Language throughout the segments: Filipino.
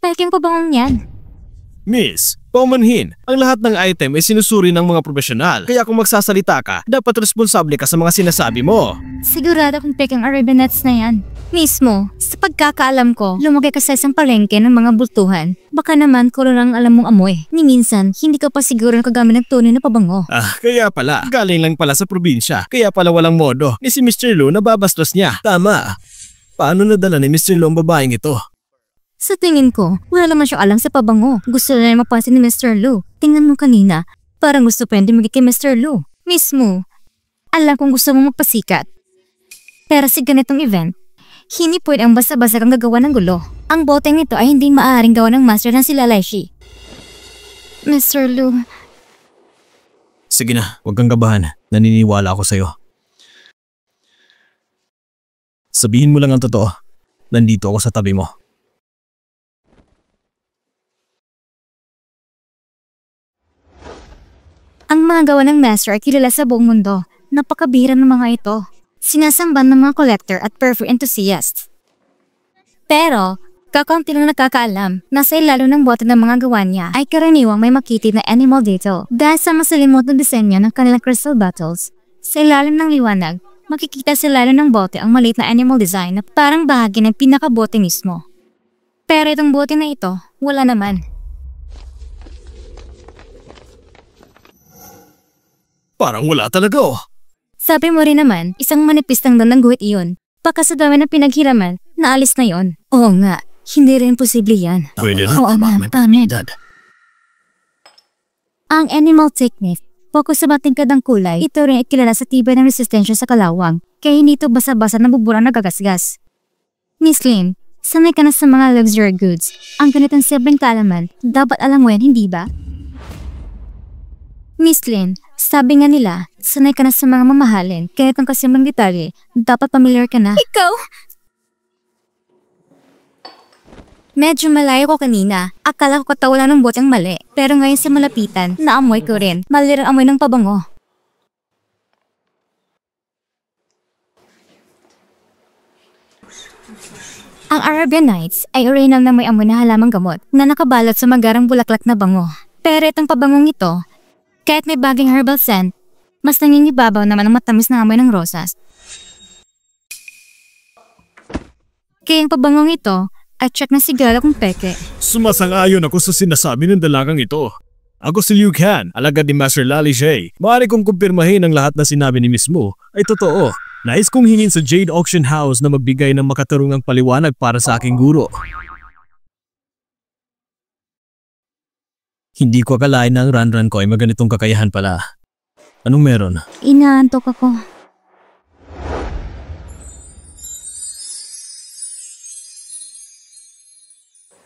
peking pabangong yan? Miss, paumanhin, ang lahat ng item ay sinusuri ng mga profesional. Kaya kung magsasalita ka, dapat responsable ka sa mga sinasabi mo. Sigurado kung peking Arabian Nights na yan. Mismo, sa pagkakaalam ko, lumagay ka sa isang palengke ng mga bultuhan. Baka naman kulang ang alam mong amoy. Ni minsan, hindi ka pa siguro nakagamit ng tunay na pabango. Kaya pala. Galing lang pala sa probinsya. Kaya pala walang modo. Ni si Mr. Lu nababastos niya. Tama. Paano nadala ni Mr. Lu ang babaeng ito? Sa tingin ko, wala naman siyang alam sa pabango. Gusto na niya mapansin ni Mr. Lu. Tingnan mo kanina, parang gusto pa hindi magiging kay Mr. Lu. Mismo, alam kong gusto mong magpasikat. Pero sa ganitong event, hindi pwede ang basta-basta kang gagawa ng gulo. Ang boteng ito ay hindi maaaring gawa ng master ng sila Laishi. Mr. Lu. Sige na, huwag kang kabahan. Naniniwala ako sa'yo. Sabihin mo lang ang totoo. Nandito ako sa tabi mo. Ang mga gawa ng master ay kilala sa buong mundo. Napakabihira ng mga ito. Sinasamban ng mga collector at perfume enthusiasts. Pero, kakaunti lang nakakaalam na sa ilalo ng bote ng mga gawa niya ay karaniwang may makitid na animal detail dahil sa masalimuot na disenyo ng kanilang crystal bottles. Sa ilalim ng liwanag, makikita sa ilalo ng bote ang maliit na animal design na parang bahagi ng pinakabote mismo. Pero itong bote na ito, wala naman. Parang wala talaga oh. Sabi mo rin naman, isang manipis lang doon ng guhit iyon. Baka sa dami ng pinaghiraman, naalis na yon. Oo nga, hindi rin posible yan. Pwede na. Oo ma'am, Dad. Ang animal technique, focus sa matingkad ng kulay, ito rin ay kilala sa tibay ng resistensya sa kalawang, kaya hindi ito basa-basa na buburang nagagasgas. Miss Lin, sanay ka na sa mga luxury goods. Ang ganitong simpleng kaalaman, dapat alam mo yan, hindi ba? Miss Lin, sabi nga nila, sanay ka na sa mga mamahalin, kaya itong kasimlang detalye, dapat familiar ka na. Ikaw? Medyo malayo ko kanina. Akala ko katawalan ng boteng mali. Pero ngayon sa malapitan, naamoy ko rin. Mali rin amoy ng pabango. Ang Arabian Nights ay original na may amoy na halamang gamot na nakabalot sa magarang bulaklak na bango. Pero itong pabangong ito, kahit may baging herbal scent, mas nangingibabaw naman ang matamis na amoy ng rosas. Kaya ang pabangong ito, at check na siguro kung peke. Sumasang-ayon ako sa sinasabi ng dalagang ito. Ako si Liu Kan, alagad ni Master Lalishay. Maaari kong kumpirmahin ang lahat na sinabi ni Miss Mu ay totoo. Nais kong hingin sa Jade Auction House na magbigay ng makatarungang paliwanag para sa aking guro. Hindi ko akalain na ang Ranran ko ay maganitong kakayahan pala. Anong meron? Inaantok ako.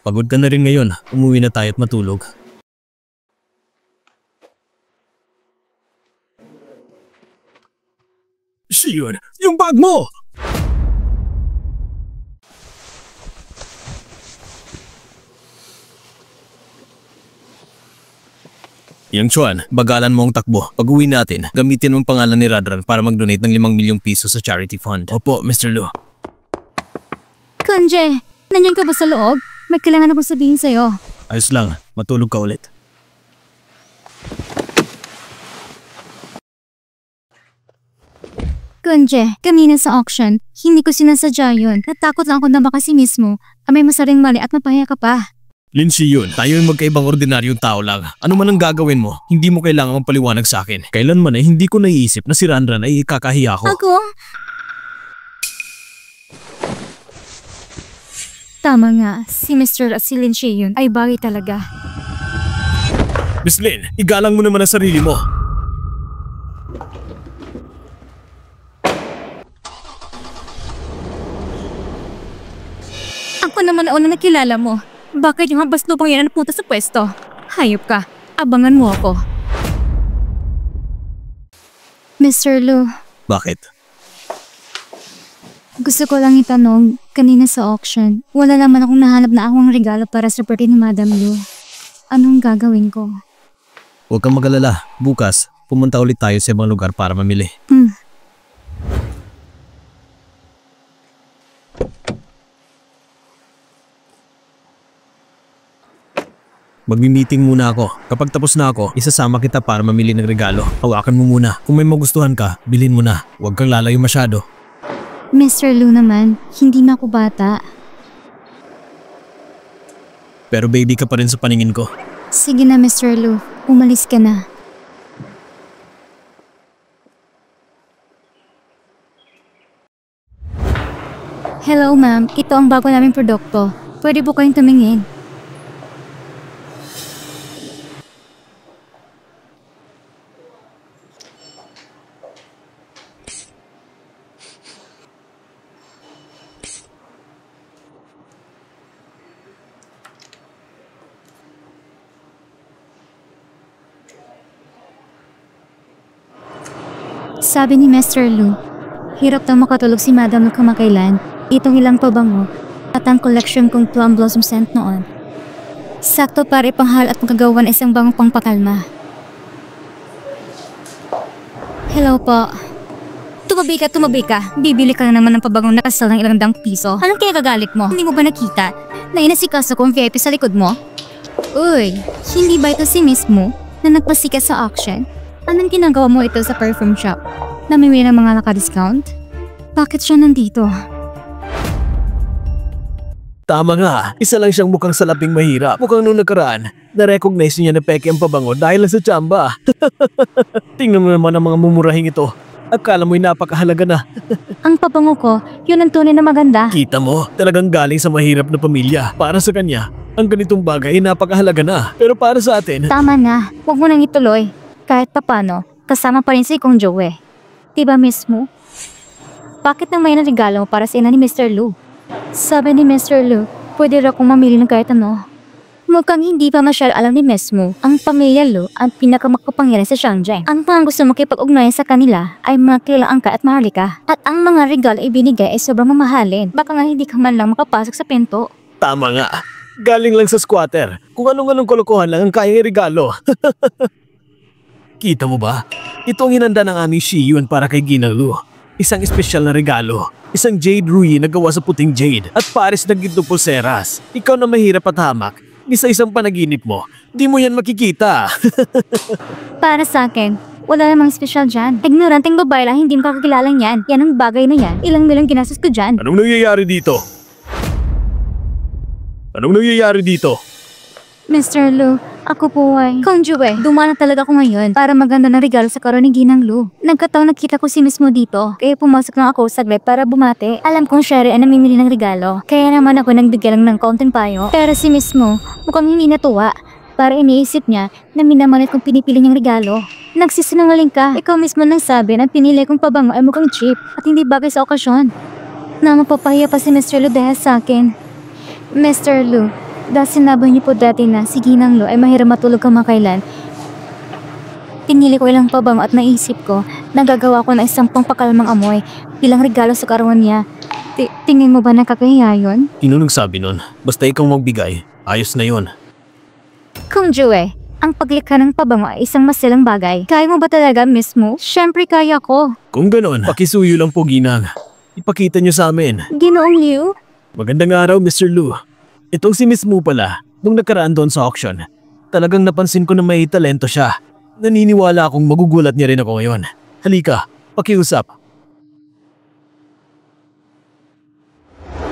Pagod ka na rin ngayon. Umuwi na tayo at matulog. Shion, yung bag mo! Yang Chuan, bagalan mo ang takbo. Pag uwi natin, gamitin mo ang pangalan ni Radran para mag-donate ng 5 milyong piso sa charity fund. Opo, Mr. Lu. Kunje, nandiyan ka ba sa loob? May kailangan akong sabihin sa'yo. Ayos lang, matulog ka ulit. Kunje, kanina sa auction, hindi ko sinasadya yun. Natakot lang ako na baka si mismo, may masaring mali at mapahiya ka pa. Lin Shiyun, tayo ay magkaibang ordinaryong tao lang. Ano man ang gagawin mo, hindi mo kailangan magpaliwanag sa akin. Kailanman ay hindi ko naiisip na si Ranran ay ikakahiya ko. Ako? Tama nga, si Mr. at si Lin Shiyun ay bagay talaga. Miss Lin, igalang mo naman ang sarili mo. Ako naman na unang nakilala mo. Bakit yung habas lupang yan ang napunta sa pwesto? Hayop ka. Abangan mo ako. Mr. Lu. Bakit? Gusto ko lang itanong, kanina sa auction, wala naman akong nahanap na akong regalo para sa birthday ni Madam Lu. Anong gagawin ko? Huwag kang mag-alala. Bukas, pumunta ulit tayo sa ibang lugar para mamili. Magmi-meeting muna ako. Kapag tapos na ako, isasama kita para mamili ng regalo. Hawakan mo muna. Kung may magustuhan ka, bilhin mo na. Huwag kang lalayo masyado. Mr. Lu naman, hindi na ako bata. Pero baby ka pa rin sa paningin ko. Sige na, Mr. Lu. Umalis ka na. Hello, ma'am. Ito ang bago naming produkto. Pwede po kayong tumingin. Sabi ni Mr. Lu, hirap daw makatulog si Madam Lu kamakailan. Itong ilang pabango at ang collection kong plum blossom scent noon. Sakto para ipanghal at magagawa ng isang bangong pangpakalma. Hello po. Tumabi ka. Bibili ka na naman ng pabangong nakasal ng ilang dang piso. Anong kaya kagalit mo? Hindi mo ba nakita na inasikaso ko ang VIP sa likod mo? Uy, hindi ba ito si Miss Mo na nagpasikat sa auction? Anong ginagawa mo ito sa perfume shop? Namimili ng mga naka-discount? Bakit siya nandito? Tama nga, isa lang siyang mukhang salaping mahirap. Mukhang nung nakaraan, na-recognize niya na peke ang pabango dahil lang sa tsamba. Tingnan mo naman ang mga mumurahing ito. Akala mo'y napakahalaga na. Ang pabango ko, yun ang tunay na maganda. Kita mo, talagang galing sa mahirap na pamilya. Para sa kanya, ang ganitong bagay ay napakahalaga na. Pero para sa atin... Tama na, huwag mo nang ituloy. Kahit papano, kasama pa rin si Kong Joey. Diba mismo? Bakit nang may regalo mo para sa ina ni Mr. Lu? Sabi ni Mr. Lu, pwede raw kong mamili ng kahit ano. Mukhang hindi pa masyal alam ni Miss Mo, ang pamilya Lu ang pinakamakapangyarihan sa Shanghai. Ang mga gusto makipag-ugnayan sa kanila ay mga kilaangka at maharlika. At ang mga regalo ibinigay ay sobrang mamahalin. Baka nga hindi ka man lang makapasok sa pinto. Tama nga. Galing lang sa squatter. Kung anong kalokohan lang ang kayang regalo. Kita mo ba? Ito ang hinanda ng aming Shiyun para kay Ginang Lu. Isang espesyal na regalo. Isang jade ruyi na gawa sa puting jade at pares na gintong pulseras. Ikaw na mahirap at hamak, di sa isang panaginip mo, di mo yan makikita. Para sa akin, wala namang espesyal dyan. Ignoranteng babae lang hindi makakakilala niyan. Yan ang bagay na yan. Ilang milyong ginastos ko dyan. Anong nangyayari dito? Anong nangyayari dito? Mr. Lu, ako po ay Kong Joey. Dumaan na talaga ako ngayon para maganda ng regalo sa karon ni Ginang Lu. Nagkataon nakita ko si Miss Mo dito, kaya pumasok lang ako saglit para bumati. Alam kong siya rin ang namimili ng regalo, kaya naman ako nagbigay lang ng kaunting payo. Pero si Miss Mo, mukhang hindi natuwa. Para iniisip niya na minamalit kong pinipili niyang regalo. Nagsisinungaling ka. Ikaw mismo nang sabi na pinili kong pabango ay mukhang cheap at hindi bagay sa okasyon. Na mapapahiya pa si Mr. Lu dahil sa akin. Mr. Lu, dahil sinabi niyo po dati na si Ginang Lu ay mahirap matulog kamakailan, pinili ko ilang pabango at naisip ko na gagawa ko ng isang pangpakalmang amoy bilang regalo sa kaarawan niya. Tingin mo ba nakakahiya yun? Sino nagsabi nun? Basta ikaw magbigay, ayos na yun. Kung Joey, ang paglikha ng pabango ay isang masilang bagay. Kaya mo ba talaga, Miss Mo? Siyempre kaya ko. Kung ganon, pakisuyo lang po Ginang. Ipakita niyo sa amin. Ginoong Liu? Magandang araw, Mr. Lu. Itong si Miss Mu pala, nung nakaraan doon sa auction, talagang napansin ko na may talento siya. Naniniwala akong magugulat niya rin ako ngayon. Halika, pakiusap.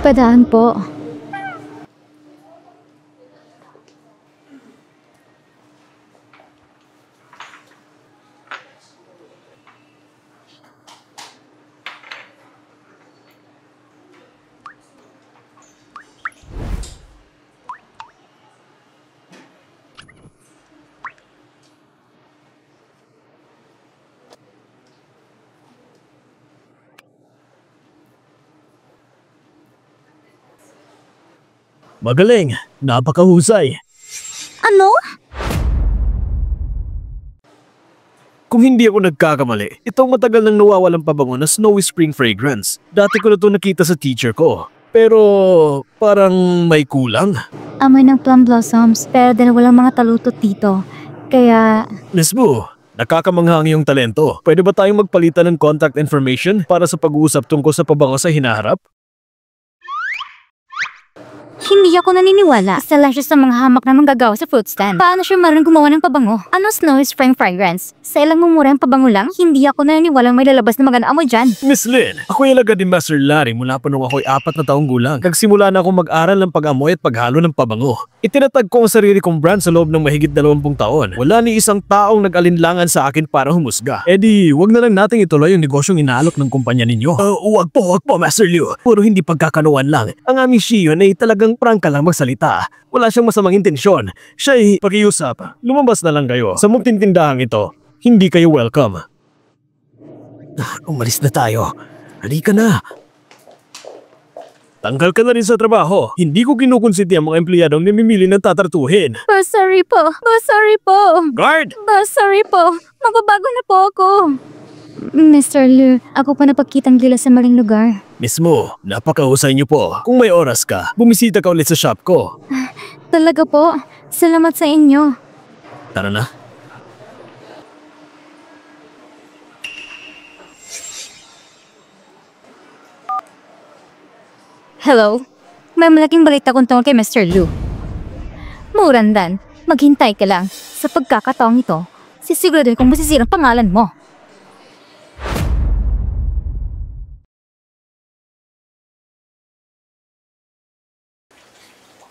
Padaan po. Magaling, napakahusay. Ano? Kung hindi ako nagkakamali, itong matagal nang nawawalang pabango na Snowy Spring Fragrance. Dati ko na ito nakita sa teacher ko. Pero parang may kulang. Amoy ng plum blossoms, pero dahil walang mga talutot dito. Kaya... Miss Mu, nakakamangha ang iyong talento. Pwede ba tayong magpalitan ng contact information para sa pag-uusap tungkol sa pabango sa hinaharap? Hindi ako naniniwala. Isa lang siya sa mga hamak na manggagawa sa fruit stand. Paano siya marunong gumawa ng pabango? Ano Snowy Spring Fragrance? Sa ilang mumurang pabango lang, hindi ako naniniwala may lalabas na maganda amoy dyan. Miss Lynn, ako yung alagad ni Master Larry mula pa nung ako'y 4 na taong gulang. Nagsimula na akong mag-aral ng pag-amoy at paghalo ng pabango. Itinatag ko ang sarili kong brand sa loob ng mahigit 20 taon. Wala ni isang taong nag-alinlangan sa akin para humusga. Eh di, wag na lang nating ituloy yung negosyong inaalok ng kumpanya ninyo. Wag po, Master Liu. Puro hindi pagkakanuan lang. Ang aming Shion ay talagang prangka lang magsalita. Wala siyang masamang intensyon. Siya'y pakiusap. Lumabas na lang kayo. Sa mugtintindahang ito, hindi kayo welcome. Umalis na tayo. Halika na. Tanggal ka na rin sa trabaho. Hindi ko kinukonsinti ang mga empleyadong namimili ng tatartuhin. Sorry po. Sorry po. Guard! Sorry po. Magbabago na po ako. Mr. Liu, ako pa napagkitang dila sa maling lugar. Mismo, napakahusay niyo po. Kung may oras ka, bumisita ka ulit sa shop ko. Talaga po. Salamat sa inyo. Tara na. Hello? May malaking balita kong tungkol kay Mr. Liu. Murandan, maghintay ka lang. Sa pagkakataong ito, sisiguraduhin kung masisirang pangalan mo.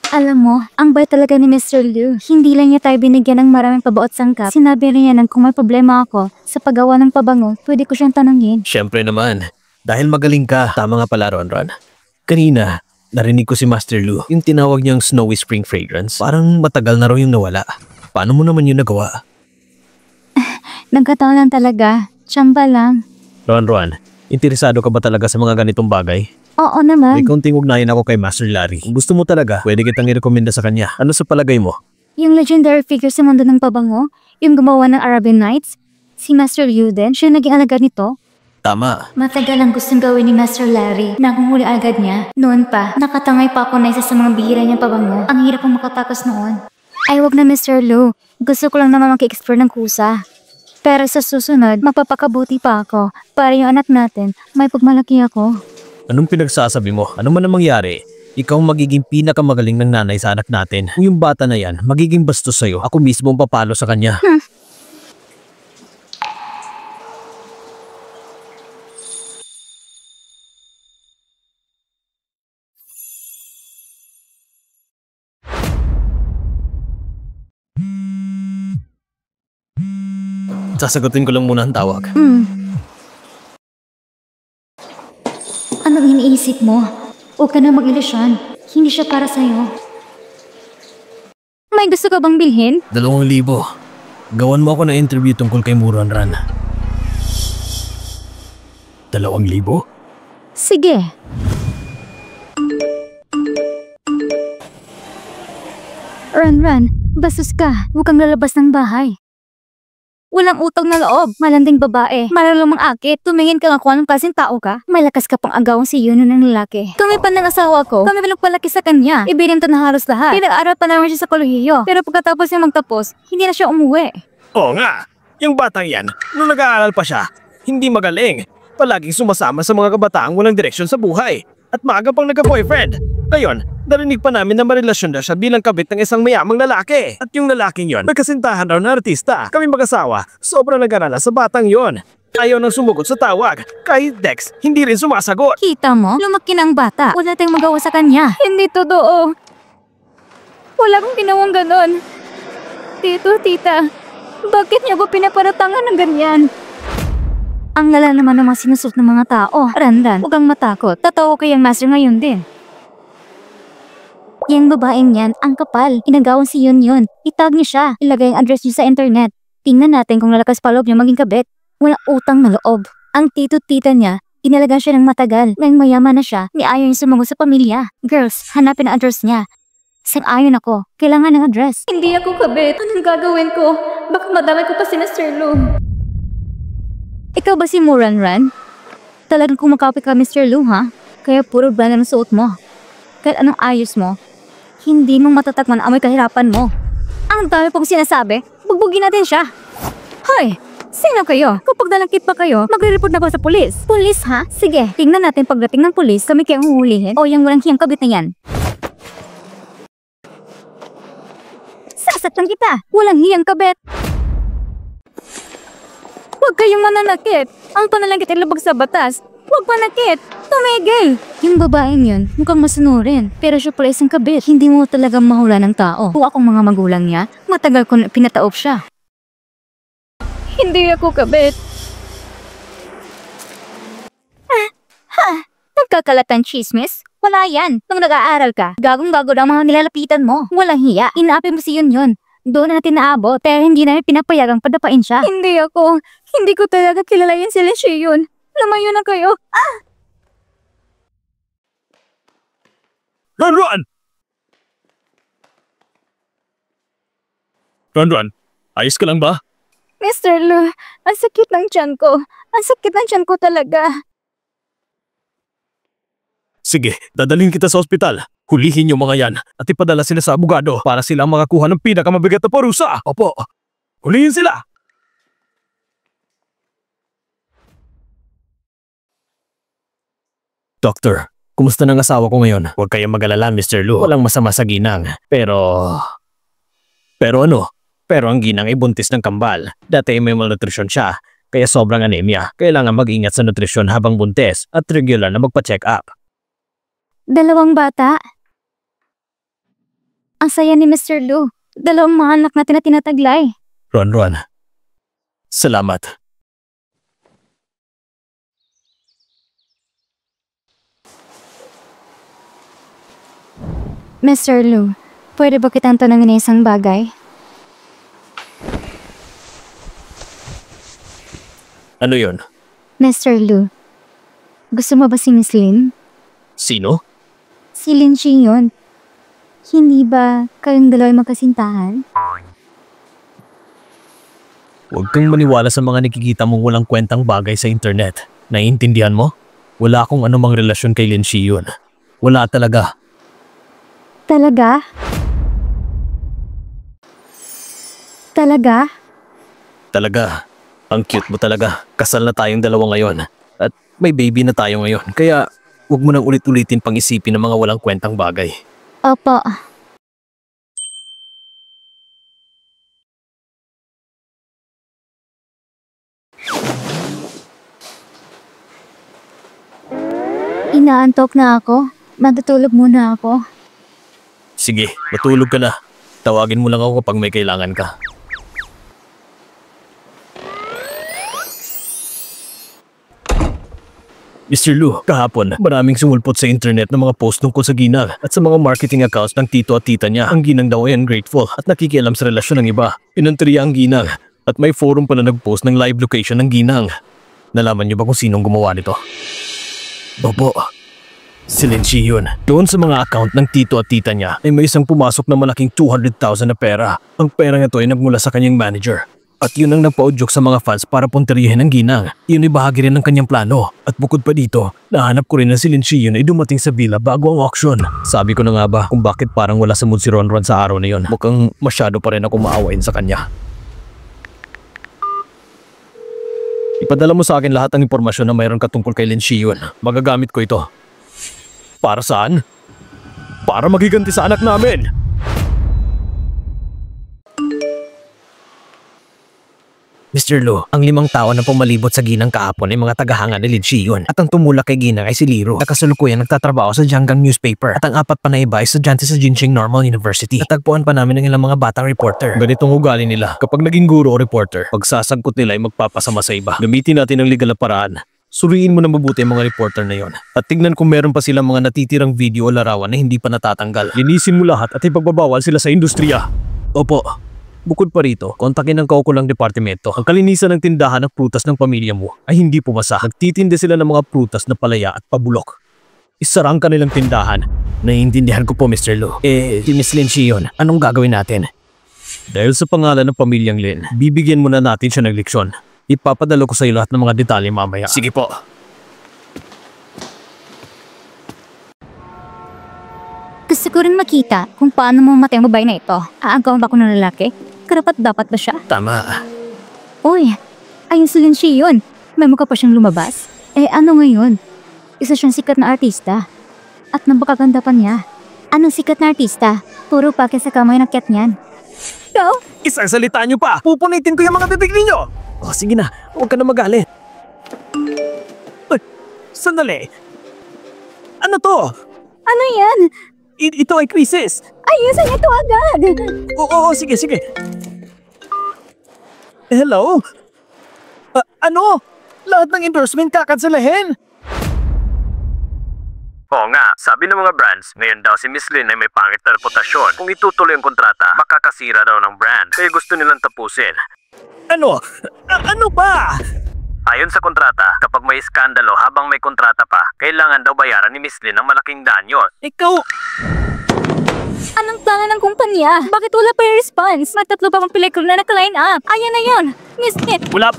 Alam mo, ang bait talaga ni Mr. Liu. Hindi lang niya tayo binigyan ng maraming pabaot sangkap. Sinabi rin niya nang kung may problema ako sa paggawa ng pabango, pwede ko siyang tanungin. Siyempre naman. Dahil magaling ka. Tama nga pala, Ronron. Kanina, narinig ko si Master Liu. Yung tinawag niyang Snowy Spring Fragrance. Parang matagal na raw yung nawala. Paano mo naman yun nagawa? Nagkataon lang talaga. Tsamba lang. Ron, interesado ka ba talaga sa mga ganitong bagay? Oo naman. May kaunting ugnayan ako kay Master Larry. Kung gusto mo talaga, pwede kitang i-recommenda sa kanya. Ano sa palagay mo? Yung legendary figure sa mundo ng pabango, yung gumawa ng Arabian Nights, si Master Liu din, siya naging alagad nito. Tama. Matagal ang gustong gawin ni Master Larry. Nakunghuli agad niya. Noon pa, nakatangay pa ako na isa sa mga bihira niyang pabango. Ang hirap kong makatakas noon. Ay wag na Mr. Liu. Gusto ko lang naman mag-explore ng kusa. Pero sa susunod, magpapakabuti pa ako. Para yung anak natin, may pagmalaki ako. Anong pinagsasabi mo? Ano man ang mangyari? Ikaw ang magiging pinakamagaling ng nanay sa anak natin. Kung yung bata na yan, magiging bastos sa'yo. Ako mismo ang papalo sa kanya. Sasagutin ko lang muna ang tawag. Anong iniisip mo? Huwag ka na mag-ilusyon. Hindi siya para sa'yo. May gusto ka bang bilhin? 2,000. Gawan mo ako ng interview tungkol kay Muranran. 2,000? Sige. Ran, bastos ka. Huwag kang lalabas ng bahay. Walang utang na loob, malanding babae, malalumang akit, tumingin ka nga kung anong klaseng tao ka, may lakas ka pang agawang si Yuno ng lalaki. Tumipan ng asawa ko, kami palaki sa kanya, ibininto na halos lahat. Pinag-aral pa naman siya sa kolehiyo, pero pagkatapos niya magtapos, hindi na siya umuwi. Oo nga, yung batang yan, nung nag-aaral pa siya, hindi magaling. Palaging sumasama sa mga kabataang walang direksyon sa buhay. At maaga pang nagka-boyfriend. Ngayon, narinig pa namin na marelasyon na siya bilang kabit ng isang mayamang lalaki. At yung lalaking yon, nagkasintahan raw na artista. Kami mag-asawa, sobrang nag-alala sa batang yon. Ayaw nang sumugot sa tawag. Kahit Dex, hindi rin sumasagot. Kita mo, lumaki ng bata. Wala tayong magawa sa kanya. Hindi totoo. Wala akong ginawang ganon. Tito, tita, bakit niyo ba pinaparatangan ng ganyan? Ang lala naman ng mga sinusuot ng mga tao. Randan, huwag kang matakot. Totoo kayang master ngayon din. Yang babaeng yan, ang kapal. Inagawan si Yun. Itag niyo siya. Ilagay ang address niyo sa internet. Tingnan natin kung lalakas pa loob niya maging kabit. Walang utang na loob. Ang tito-tita niya, inalagaan siya ng matagal. Ngayong mayaman na siya, ni ayaw niya sumunod sa pamilya. Girls, hanapin ang address niya. Sang-ayon ako. Kailangan ng address. Hindi ako kabit. Anong gagawin ko? Baka madami ko pa si Mr. Lu. Ikaw ba si Muranran? Talagang kumakapi ka, Mr. Lu, ha? Kaya puro brand ang suot mo. Kahit anong ayos mo, hindi mong matatakman amoy kahirapan mo. Ang dami pong sinasabi, bugbugin natin siya. Hoy! Sino kayo? Kapag nalangkit pa kayo, magre-report na ba sa pulis? Pulis, ha? Sige, tingnan natin pagdating ng pulis, kami kayong huhulihin o yung walang hiyang kabit na yan. Sasaktan kita. Walang hiyang kabet. Huwag kayong mananakit. Ang panalangkit ay labag sa batas. Huwag manakit. Tumigil. Yung babaeng yun, mukhang masunurin. Pero siya pala isang kabit. Hindi mo talagang mahula ng tao. Kung akong mga magulang niya, matagal ko na pinataob siya. Hindi ako kabit. Nagkakalatan chismis? Wala yan. Nung nag-aaral ka, gagong-gago ang mga nilalapitan mo. Walang hiya. Inaapi mo si yun. Doon na natin naabot, pero hindi namin pinapayagang padapain siya. Hindi ako. Hindi ko talaga kilala yan sila siya yun. Lumayo na kayo. Ron! Ron, ayos ka lang ba? Mr. Lu, ang sakit ng tiyan ko. Ang sakit ng tiyan ko talaga. Sige, dadalhin kita sa ospital. Hulihin yung mga yan at ipadala sila sa abogado para sila makakuha ng pinakamabigat na parusa. Opo, hulihin sila! Doctor, kumusta ng asawa ko ngayon? Huwag kayong mag-alala, Mr. Lu. Walang masama sa ginang. Pero ano? Pero ang ginang ay buntis ng kambal. Dati may malnutrition siya, kaya sobrang anemia. Kailangan mag-ingat sa nutrisyon habang buntis at regular na magpa-check up. 2 bata. Ang saya ni Mr. Lu. 2 mga anak natin na tinataglay. Ron. Salamat. Mr. Lu, pwede ba kitang tanongin ng isang bagay? Ano yun? Mr. Lu, gusto mo ba si Miss Lin? Sino? Si Lin Chi yun. Hindi ba kayong dalawa'y magkasintahan? Huwag kang maniwala sa mga nakikita mong walang kwentang bagay sa internet. Naiintindihan mo? Wala akong anumang relasyon kay Lin Chi yun. Wala talaga. Talaga? Talaga? Talaga. Ang cute mo talaga. Kasal na tayong dalawa ngayon. At may baby na tayo ngayon. Kaya huwag mo nang ulit-ulitin pang isipin ng mga walang kwentang bagay. Opo. Inaantok na ako. Matutulog muna ako. Sige, matulog ka na. Tawagin mo lang ako kapag may kailangan ka. Mr. Lu, kahapon, maraming sumulpot sa internet ng mga post tungkol sa ginang at sa mga marketing accounts ng tito at tita niya. Ang ginang daw ay ungrateful at nakikialam sa relasyon ng iba. Inantriya ang ginang at may forum pa na nag-post ng live location ng ginang. Nalaman niyo ba kung sinong gumawa nito? Opo, si Lin Chi yun. Doon sa mga account ng tito at tita niya ay may isang pumasok na malaking 200,000 na pera. Ang pera nga ito ay nagmula sa kanyang manager. At yun ang nagpa-udyok sa mga fans para punterihin ang ginang. Yun ay bahagi rin ng kanyang plano. At bukod pa dito, nahanap ko rin na si Lin Chi yun ay dumating sa villa bago ang auction. Sabi ko na nga ba kung bakit parang wala sa mood si Ron sa araw na yun. Mukhang masyado pa rin ako maawain sa kanya. Ipadala mo sa akin lahat ng impormasyon na mayroon ka tungkol kay Lin Chi yun. Magagamit ko ito. Para saan? Para magiganti sa anak namin! Mr. Lu, ang 5 tao na pumalibot sa ginang kahapon ay mga tagahanga ni Lin Chi yun. At ang tumulak kay ginang ay si Liro. Nakasalukuyan nagtatrabaho sa Jianggang newspaper. At ang 4 pa na iba ay estudyante sa Jincheng Normal University. Natagpuan pa namin ng ilang mga batang reporter. Ganitong ugali nila. Kapag naging guro o reporter, pagsasangkot nila ay magpapasama sa iba. Gamitin natin ang legal na paraan. Suriin mo na mabuti ang mga reporter na yon. At tignan kung meron pa silang mga natitirang video o larawan na hindi pa natatanggal. Linisin mo lahat at ipagbabawal sila sa industriya. Opo. Bukod pa rito, kontakin ng kaukulang departamento. Ang kalinisan ng tindahan ng prutas ng pamilya mo ay hindi pumasa. Nagtitinde sila ng mga prutas na palaya at pabulok. Isara ang kanilang tindahan. Naiintindihan ko po, Mr. Lu. Si Miss Lin Chi yun. Anong gagawin natin? Dahil sa pangalan ng pamilyang Lin, bibigyan muna natin siya ng leksyon. Ipapadala ko sa iyo lahat ng mga detalye mamaya. Sige po. Gusto ko rin makita kung paano mamatay ang babae na ito. Aagaw ba ko ng lalaki? Karapat dapat ba siya? Tama. Uy, ayun si Lin Chi yun. May mukha pa siyang lumabas. Ano ngayon? Isa siyang sikat na artista. At napakaganda pa niya. Anong sikat na artista? Puro pake sa kamay ng cat niyan. ikaw? Isang salita nyo pa! Pupunitin ko yung mga bibig ninyo! Oh, sige na. Huwag ka na magalit. Ay, sandali. Ano to? Ano yan? Ito ay crisis. Ayusin ito agad! Oo, sige. Hello? Ano? Lahat ng endorsement kakanselahin? Oo nga, sabi ng mga brands, ngayon daw si Miss Lynn ay may pangit na reputasyon. Kung itutuloy ang kontrata, makakasira daw ng brand. Kaya gusto nilang tapusin. Ano? Ano ba? Ayon sa kontrata, kapag may iskandalo habang may kontrata pa, kailangan daw bayaran ni Miss Lynn ng malaking danyo. Ikaw... Anong plano ng kumpanya? Bakit wala pa yung response? Magtatlo pa pang pelikula na naka-line up. Ayan na yun! Miss Lynn! Wala.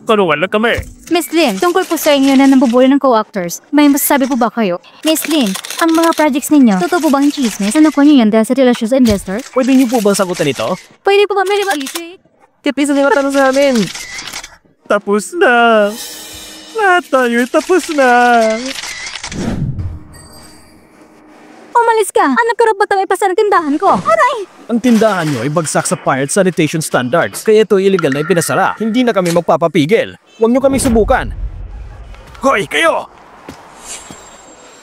Karuan lang kami. Miss Lynn, tungkol po sa inyo na nabubuli ng co-actors, may masasabi po ba kayo? Miss Lynn, ang mga projects ninyo, totoo po bang chismis? Ano ko niyo yan dahil sa relasyon sa investor? Pwede niyo po bang sagutan ito? Pwede po ba may limalisik? Tipis na matanong sa amin. Tapos na. Lahat tayo tapos na. Umalis ka! Anong karapatang ipasa ng tindahan ko? Aray! Ang tindahan nyo ay bagsak sa Pirate Sanitation Standards. Kaya ito illegal na ipinasara. Hindi na kami magpapapigil. Huwag nyo kami subukan. Hoy, kayo!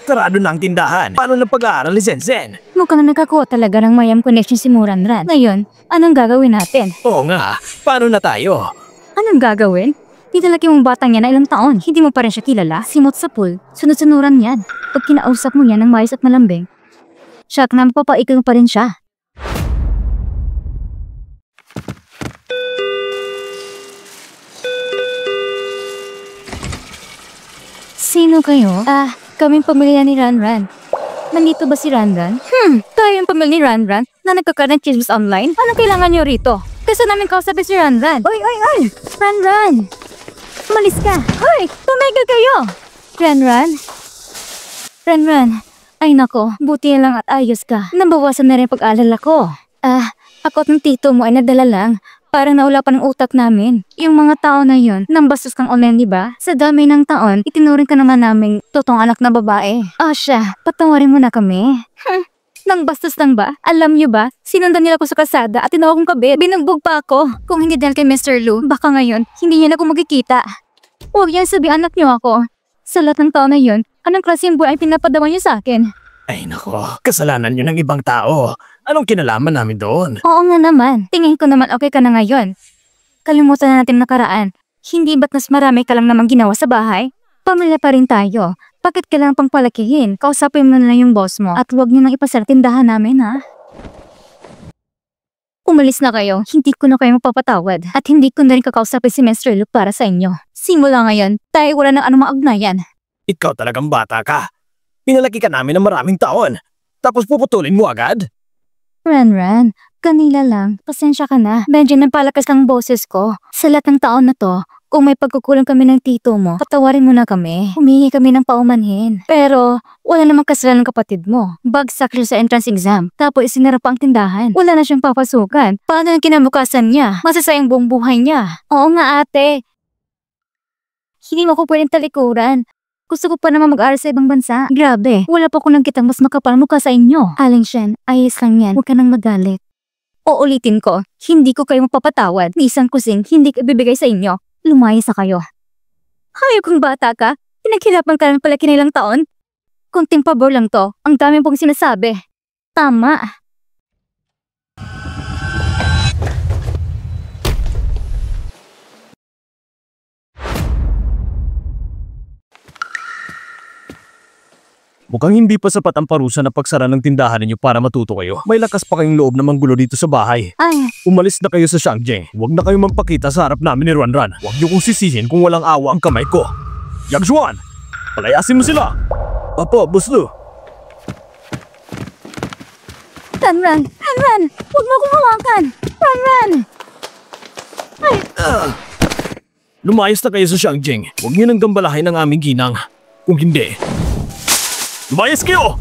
Sarado na ang tindahan. Paano na pag-aaral ni Zenzen? Mukhang nakakuha talaga ng mayam connection si Muranran. Ngayon, anong gagawin natin? Oo nga. Paano na tayo? Anong gagawin? Italaki mong batang yan na ilang taon. Hindi mo pa rin siya kilala. Simot sa pool. Sunod-sunuran yan. Pag kinausap mo yan ng maayos at malambing, siya na mapapaikag pa rin siya. Sino kayo? Kaming pamilya ni Ranran. Nandito ba si Ranran? Tayo yung pamilya ni Ranran na nagkakaroon ng chismis online? Anong kailangan nyo rito? Kasi namin kausapin si Ranran. Oy! Ranran! Umalis ka! Hoy! Tumigil kayo! Ranran! Ay nako, buti lang at ayos ka. Nabawasan na rin pag-alala ko. Ako at ng tito mo ay nadala lang. Parang nawala pa ng utak namin. Yung mga tao na yon, nang bastos kang online, di ba? Sa dami ng taon, itinuring ka naman naming totoong anak na babae. Siya, patawarin mo na kami. Nang bastos lang ba? Alam niyo ba, sinundan nila ko sa kasada at tinawag kong kabit. Binugbog pa ako. Kung hindi dahil kay Mr. Lu, baka ngayon, hindi niya na ako magkikita. Huwag yan sabi anak niyo ako. Sa lahat ng taon na yon, anong klaseng buhay ay pinapadaman niyo sa akin? Ay nako, kasalanan nyo ng ibang tao. Anong kinalaman namin doon? Oo nga naman. Tingin ko naman okay ka na ngayon. Kalimutan na natin nakaraan. Hindi ba't mas marami ka lang namang ginawa sa bahay? Pamilya pa rin tayo. Bakit kailangan pang palakihin? Kausapin mo na lang yung boss mo at huwag niyo nang ipasara tindahan namin, ha? Umalis na kayo. Hindi ko na kayo mapapatawad. At hindi ko na rin kakausapin si Mr. Luke para sa inyo. Simula ngayon, tayo wala ng anumang ugnayan. Ikaw talagang bata ka. Pinalaki ka namin ng maraming taon. Tapos puputulin mo agad? Ranran, kanila lang. Pasensya ka na. Medyo napalakas ang boses ko. Sa lahat ng taon na to, kung may pagkukulang kami ng tito mo, patawarin mo na kami. Humingi kami ng paumanhin. Pero, wala namang kasalanan ng kapatid mo. Bagsak siya sa entrance exam. Tapos isinara pa ang tindahan. Wala na siyang papasukan. Paano yung kinabukasan niya? Masasayang buong buhay niya. Oo nga ate. Hindi mo ko pwedeng talikuran. Gusto ko pa naman mag-aaral sa ibang bansa. Grabe, wala pa ko nagkitang mas makapal mukha sa inyo. Aling Shen, ayos lang yan. Huwag ka nang magalit. Uulitin ko, hindi ko kayo mapapatawad. Ni isang kusing, hindi ko ibibigay sa inyo. Lumayas sa kayo. Hayop kong bata ka, pinaghirapan ka lang pala kinilang taon. Kunting pabor lang to, ang dami pong sinasabi. Tama. Mukhang hindi pa sapat ang parusa na pagsara ng tindahan ninyo para matuto kayo. May lakas pa kayong loob na manggulo dito sa bahay. Ay, Umalis na kayo sa Shangjing. Huwag na kayong magpakita sa harap namin ni Ranran. Huwag niyo kong sisihin kung walang awa ang kamay ko. Yagjuan! Palayasin mo sila! Apo, Boss Lu. Ranran! Huwag mo akong hawakan! Ranran! Ay! Lumayas na kayo sa Shangjing. Huwag niyo nang gambalahin ang aming ginang. Kung hindi, lumayas kayo!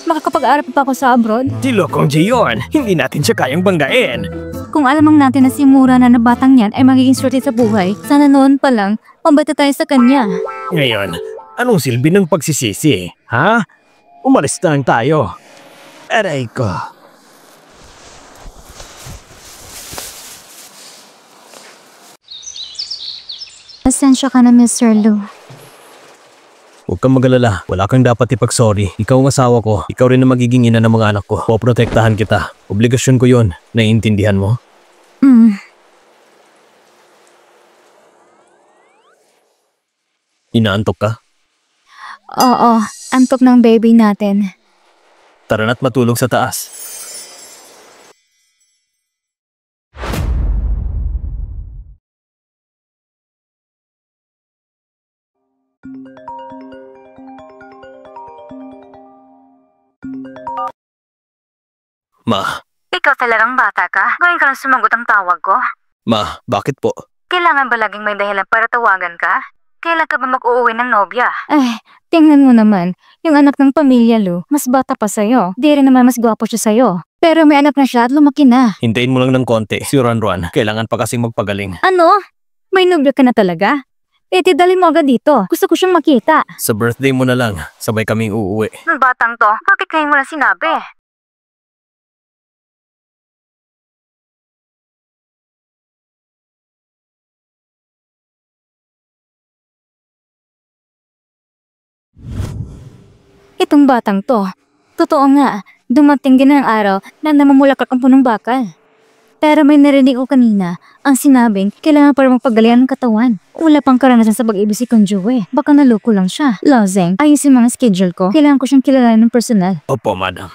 Makakapag-aral pa ako sa abroad? Si Lokong Jayon, hindi natin siya kayang banggain. Kung alamang natin na si Mura na batang yan ay magiging swerte sa buhay, sana noon pa lang, mabata tayo sa kanya. Ngayon, anong silbi ng pagsisisi? Ha? Umalis na lang tayo. Aray ko. Pasensya ka na, Mr. Lu. Huwag kang magalala. Wala kang dapat ipag-sorry. Ikaw ang asawa ko. Ikaw rin ang magiging ina ng mga anak ko. Poprotektahan kita. Obligasyon ko yun. Naiintindihan mo? Inaantok ka? Oo, antok ng baby natin. Tara na't matulog sa taas. Ma, Ikaw talagang bata ka? Ngayon ka lang sumagot ang tawag ko? bakit po? Kailangan ba laging may dahilan para tawagan ka? Kailan ka ba mag-uuwi ng nobya? Tingnan mo naman. Yung anak ng pamilya, Lu, mas bata pa sa'yo. Di rin naman mas gwapo siya sa'yo. Pero may anak na siya at lumaki na. Hintayin mo lang ng konti. Si Ron, kailangan pa kasing magpagaling. Ano? May nobya ka na talaga? Dalhin mo agad dito. Gusto ko siyang makita. Sa birthday mo na lang, sabay kaming uuwi. Ang batang to, bakit kayo mo lang sinabi? Itong batang to. Totoo nga, dumating din ang araw na namumulaklak ang punong bakal. Pero may narinig ko kanina, ang sinabing kailangan para magpagalingan ng katawan. Wala pang karanasan sa pag-ibig si Conjoy. Baka naloko lang siya. Lozeng, ayusin mga schedule ko. Kailangan ko siyang kilalanin ng personal. Opo, madam.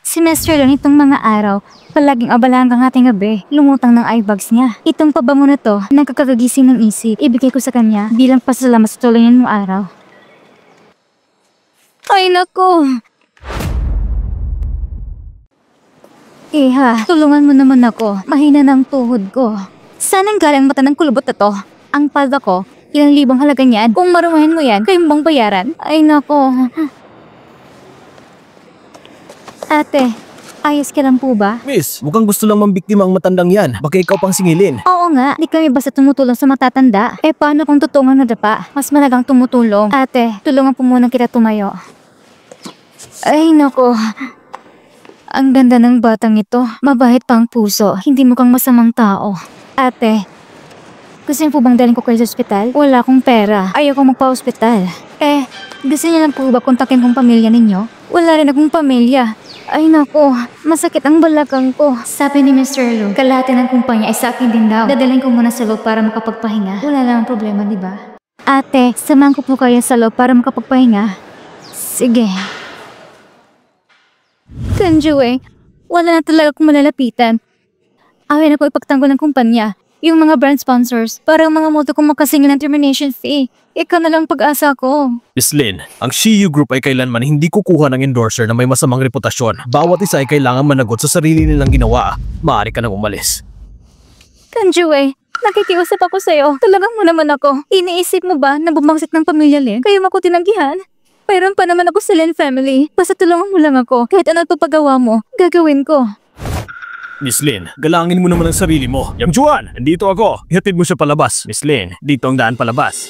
Semester lang itong mga araw, palaging abala hanggang ating gabi, lumutang ng eyebags niya. Itong pabango na to, nagkakagising ng isip, ibigay ko sa kanya bilang pasalamat sa tuloy ng araw. Ay naku! Iha, tulungan mo naman ako. Mahina ng tuhod ko. Saan ang galing mata ng kulubot na to? Ang palda ko, ilang libang halaga niyan. Kung marumahin mo yan, kayong bang bayaran? Ay nako. Ate, ayos ka lang po ba? Miss, mukhang gusto lang mambiktima ang matandang yan. Baka ikaw pang singilin. Oo nga, di kami basta tumutulong sa matatanda. Paano kung totoong nadapa? Mas malagang tumutulong. Ate, tulungan po muna kita tumayo. Ay nako. Ang ganda ng batang ito. Mabait pa ang puso. Hindi mukhang masamang tao. Ate, gusto niyo po bang dalhin ko kayo sa ospital? Wala akong pera. Ayoko magpa-ospital. Gusto niyo lang po ba kontakin kong pamilya ninyo? Wala rin akong pamilya. Ay nako, masakit ang balakang ko. Sabi ni Mr. Lu, kalahati ng kumpanya ay sa akin din daw. Dadalhin ko muna sa loob para makapagpahinga. Wala lang ang problema, di ba? Ate, samahan ko po kayo sa loob para makapagpahinga. Sige. Conjoy, wala na talaga akong malalapitan. Awin ako ipagtanggol ng kumpanya, yung mga brand sponsors, para ang mga moto kong makasingil ng termination fee. Ikaw na lang pag-asa ko. Miss Lynn, ang Shiyu Group ay kailanman hindi kukuha ng endorser na may masamang reputasyon. Bawat isa ay kailangan managot sa sarili nilang ginawa. Maaari ka nang umalis. Conjoy, nakikiusap ako sa'yo. Talagang mo naman ako. Iniisip mo ba na bumangsit ng pamilya Lin? Kayo ako tinanggihan? Mayroon pa naman ako sa Lin family. Basta tulungan mo lang ako. Kahit ano papagawa mo, gagawin ko. Miss Lynn, galangin mo naman ang sarili mo. Yang Juan, nandito ako. Ihatid mo siya palabas. Miss Lynn, dito ang daan palabas.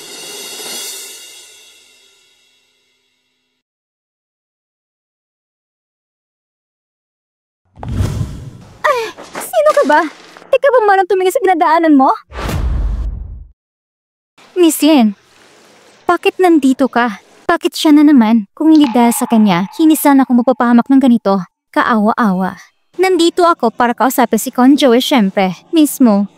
Sino ka ba? Ikaw ba marang tumingin sa pinadaanan mo? Miss Lin, bakit nandito ka? Bakit siya na naman? Kung hindi dahil sa kanya, hindi sana ako mapapahamak ng ganito. Kaawa-awa. Nandito ako para kausapin si Conjoy, syempre. Mismo.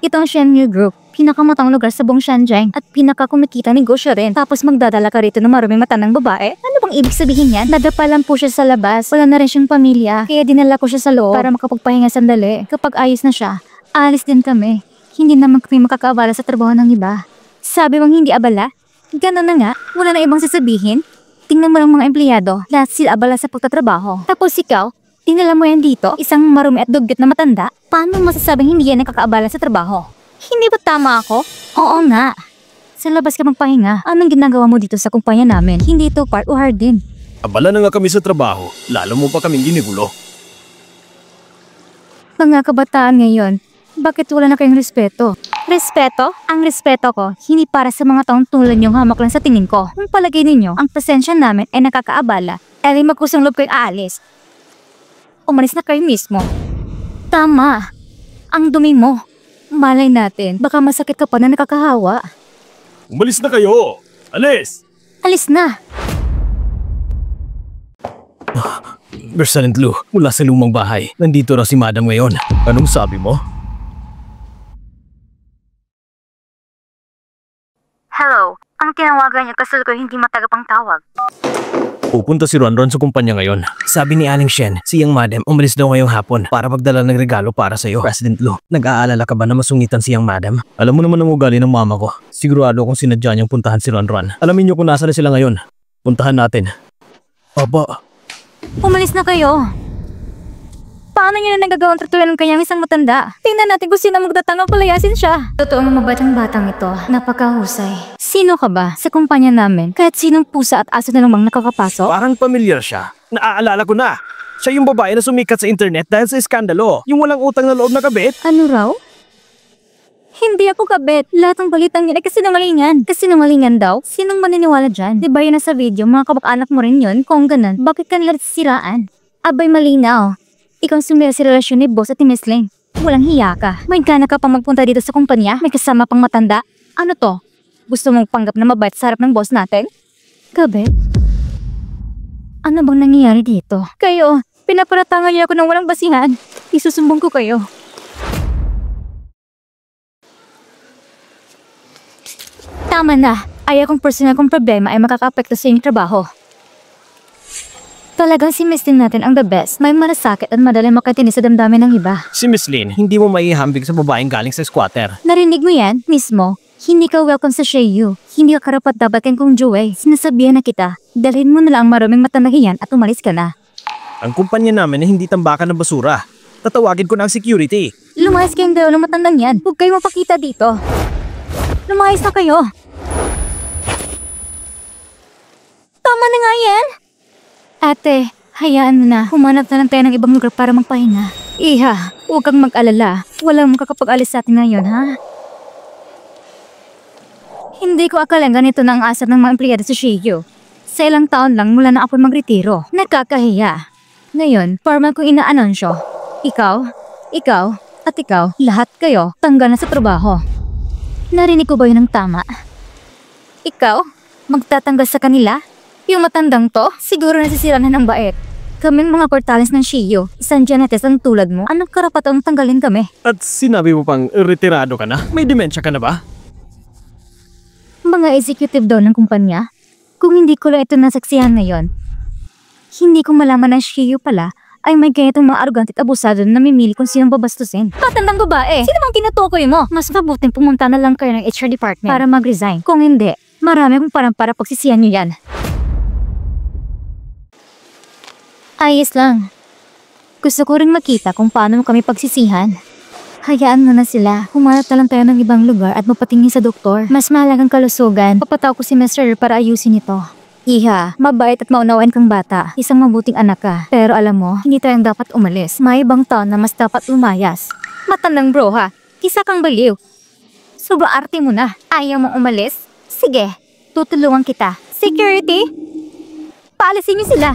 Ito ang Shenmue Group. Pinakamatang lugar sa buong Shenzhen at pinakakumikita negosyo rin. Tapos magdadala ka rito ng maruming matandang babae? Ano bang ibig sabihin yan? Nadapa lang po siya sa labas. Wala na rin siyang pamilya. Kaya dinala ko siya sa loob para makapagpahinga sandali. Kapag ayos na siya, alis din kami. Hindi naman kami makakaabala sa trabaho ng iba. Sabi mong hindi abala? Ganun na nga, wala na ibang sasabihin. Tingnan mo lang mga empleyado, lahat sila abala sa pagtatrabaho. Tapos ikaw, dinala mo yan dito, isang marumi at dugyot na matanda? Paano masasabing hindi yan nakakaabala sa trabaho? Hindi ba tama ako? Oo nga. Sa labas ka magpahinga, anong ginagawa mo dito sa kumpanya namin? Hindi ito part o hard din. Abala na nga kami sa trabaho, lalo mo pa kaming ginigulo. Mga kabataan ngayon, bakit wala na kayong respeto? Respeto? Ang respeto ko, hindi para sa mga taong tulad niyong hamak lang sa tingin ko. Kung palagay ninyo, ang pasensya namin ay nakakaabala, ay magkusang loob ko'y aalis. umalis na kayo mismo. Tama. Ang dumi mo. Malay natin, baka masakit ka pa na nakakahawa. Umalis na kayo! Alis! Alis na. President Lu, mula sa lumang bahay. Nandito na si Madam ngayon. Anong sabi mo? Hello. Ang tinawagan niya kasi ko hindi matagapang tawag. Pupunta si Ronron sa kumpanya ngayon. Sabi ni Aling Shen, siyang Madam umalis daw ngayong hapon para magdala ng regalo para sa'yo. President Lu, nag-aalala ka ba na masungitan siyang Madam? Alam mo naman ang ugali ng mama ko. Sigurado akong sinadya niyang puntahan si Ronron. Alamin niyo kung nasa na sila ngayon. Puntahan natin. Aba. Umalis na kayo. Paano niyo na nagagawang tratuyan ng kanyang isang matanda? Tingnan natin kung sino magdatangang palayasin siya. Totoong mabatang-batang ito. Napakahusay. Sino ka ba? Sa kumpanya namin, kahit sinong pusa at aso na namang nakakapasok? Parang pamilyar siya. Naaalala ko na. Siya yung babae na sumikat sa internet dahil sa iskandalo. Yung walang utang na loob na kabit. Ano raw? Hindi ako kabit. Lahat ng balitang yun ay kasinungalingan. Kasinungalingan daw? Sinong maniniwala dyan? Diba yun nasa video, mga kabak-anak mo rin yun? Kung ganun, bakit ka nila siraan? Abay malinaw. Ikaw sumira si relasyon ni boss at ni Miss Ling. Walang hiya ka. May gana ka pang magpunta dito sa kumpanya? May kasama pang matanda? Ano to? Gusto mong panggap na mabait sa harap ng boss natin? Kabit? Ano bang nangyayari dito? Kayo, pinaparatangan niyo ako ng walang basihan. Isusumbong ko kayo. Tama na. Ayaw kong personal kong problema ay makaka-apekto sa inyong trabaho. Talagang si Miss Lin natin ang the best. May malasakit at madaling makatinis sa damdamin ng iba. Si Miss Lin, hindi mo maihambig sa babaeng galing sa squatter. Narinig mo yan, mismo? Hindi ka welcome sa Sheyu. Hindi ka karapat dabatin kong Joey. Sinasabihan na kita, dalhin mo na lang ang maraming matanahiyan at umalis ka na. Ang kumpanya namin ay hindi tambakan ng basura. Tatawagin ko na ang security. Lumayas kayong dalaw ng matandang yan. Huwag kayong mapakita dito. Lumayas na kayo. Tama na nga yan. Ate, hayaan mo na. Humanap na lang tayo ng ibang lugar para magpahinga. Iha, huwag kang mag-alala. Walang makakapag-alis sa atin ngayon, ha? Hindi ko akalang ganito na ang asap ng mga empleyado sa Shiyu. Sa ilang taon lang mula na ako magretiro. Nakakahiya. Ngayon, formal kong inaanunsyo. Ikaw, at ikaw, lahat kayo, tanggal na sa trabaho. Narinig ko ba yun ng tama? Ikaw, magtatanggal sa kanila? Yung matandang to, siguro nasisira na ng bait. Kaming mga portales ng Shiyu, isang janites ang tulad mo, anong karapatang tanggalin kami? At sinabi mo pang retirado ka na? May demensya ka na ba? Mga executive daw ng kumpanya? Kung hindi ko lang ito nasaksihan ngayon, hindi ko malaman na Shiyu pala ay may ganitong mga arrogant at abusado na namimili kung sinong babastusin. Patandang babae! Sino bang tinutukoy mo? Mas mabuting pumunta na lang kayo ng HR department para mag-resign. Kung hindi, marami kong parang para pagsisihan nyo yan. Ayos lang. Gusto ko rin makita kung paano mo kami pagsisihan. Hayaan mo na sila. Humanap na lang tayo ng ibang lugar at mapatingin sa doktor. Mas mahalagang kalusugan. Papataw ko si Mr. para ayusin ito. Iha, mabait at maunawain kang bata. Isang mabuting anak ka. Pero alam mo, hindi tayong dapat umalis. May ibang taon na mas dapat umayas. Matandang bro ha. Isa kang baliw. Sobrang arte mo na. Ayaw mong umalis? Sige, tutulungan kita. Security? Paalisin niyo sila.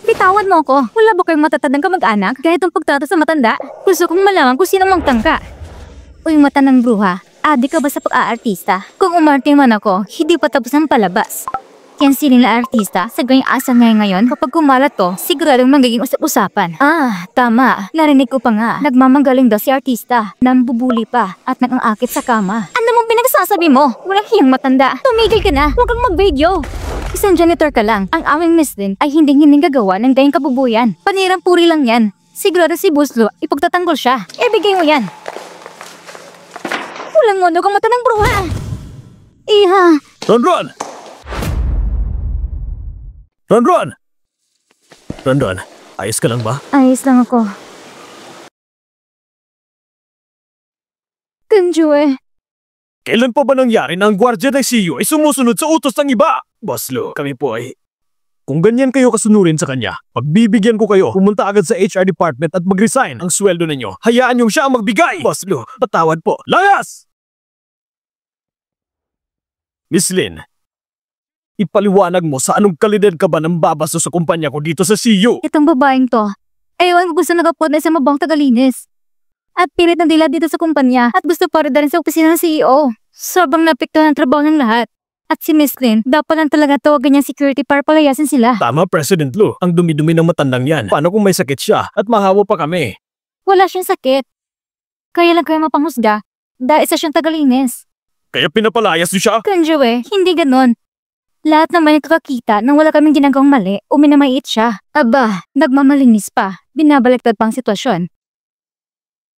Bitawan mo ko. Wala ba kayong matatandang kamag-anak? Ganitong pagtrato sa matanda? Gusto kong malaman kung sino magtangka. Uy, matandang bruha. Adi ka ba sa pag-aartista? Kung umarte man ako, hindi pa tapos ang palabas. Yan sila artista sa ganyang asa ngayon. Kapag kumalat to, siguradong magiging usap-usapan. Ah, tama. Narinig ko pa nga. Nagmamagaling daw si artista. Nambubuli pa at nag-aakit sa kama. Ano mong pinagsasabi mo? Walang hiyang matanda. Tumigil ka na. Huwag kang mag-video. Isang janitor ka lang. Ang aming Miss Lin ay hindi gagawa ng gayang kabubuyan. Panirang puri lang yan. Sigurado si Buslo, ipagtatanggol siya. Ibigay mo yan. Walang mono kang mata ng bruha. Iha. Ronron! Ronron! Ronron, ayos ka lang ba? Ayos lang ako. Kanjue. Kailan pa ba nangyari na ang gwardiya ng CEO ay sumusunod sa utos ng iba? Boss Lu, kami po ay... Kung ganyan kayo kasunurin sa kanya, pagbibigyan ko kayo, pumunta agad sa HR department at mag-resign. Ang sweldo ninyo, hayaan yung siya ang magbigay! Boss Lu, patawad po. Layas! Miss Lin, Ipaliwanag mo sa anong kalidad ka ba ng babaso sa kumpanya ko dito sa CU? Itong babaeng to, ewan ko gusto nagapot na isang mabang tagalinis. At pilit ng dila dito sa kumpanya at gusto pa rin sa opisina ng CEO. Sobrang napiktuhan ang trabaho ng lahat. At si Miss Lynn, dapat lang talaga tawagan niyang security para palayasin sila. Tama, President Lu. Ang dumi-dumi ng matandang yan. Paano kung may sakit siya at mahawa pa kami? Wala siyang sakit. Kaya lang kayo mapanghusga dahil isa siyang tagalinis. Kaya pinapalayas niyo siya? Kanjo hindi ganon. Lahat naman yung kakakita nang wala kaming ginagawang mali o minamait siya. Aba, nagmamalinis pa. Binabaliktad pang sitwasyon.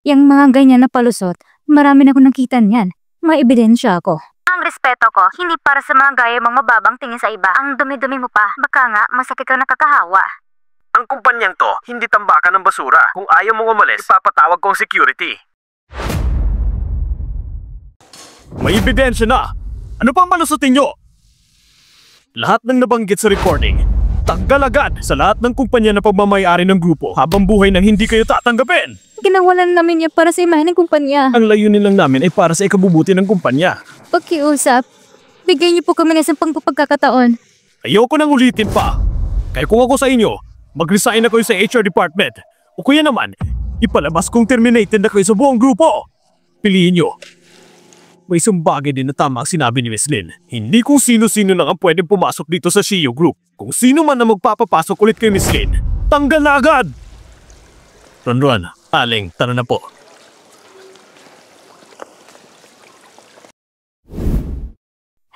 Yang mga ganyan na palusot, marami na akong nakita niyan. May ebidensya ako. Ang respeto ko, hindi para sa mga gaya mong mababang tingin sa iba. Ang dumi-dumi mo pa. Baka nga, masakit kang nakakahawa. Ang kumpanyang to, hindi tambakan ng basura. Kung ayaw mong umalis, ipapatawag ko ang security. May ebidensya na! Ano pang malusutin nyo? Lahat ng nabanggit sa recording, tanggal agad sa lahat ng kumpanya na pagmamayari ng grupo habang buhay nang hindi kayo tatanggapin. Ginawalan namin niya para sa imahe ng kumpanya. Ang layunin lang namin ay para sa ikabubuti ng kumpanya. Pagkiusap, bigyan niyo po kami ng isang pagkakataon. Ayoko nang ulitin pa. Kaya kung ako sa inyo, mag-resign na kayo sa HR department. O kuya naman, ipalabas kong terminated na kayo sa buong grupo. Piliin nyo. May isang bagay din na tama ang sinabi ni Miss Lynn. Hindi kung sino-sino lang ang pwedeng pumasok dito sa CU Group. Kung sino man na magpapapasok ulit kay Miss Lynn, tanggal na agad! Ron, Aling, tara na po.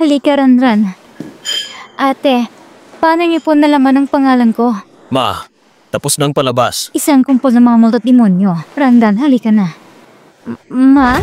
Halika, Ran. Ate, paano niyo po nalaman ang pangalan ko? Ma, tapos nang palabas. Isang kumpol ng mga multot demonyo. Randan, halika na. Ma?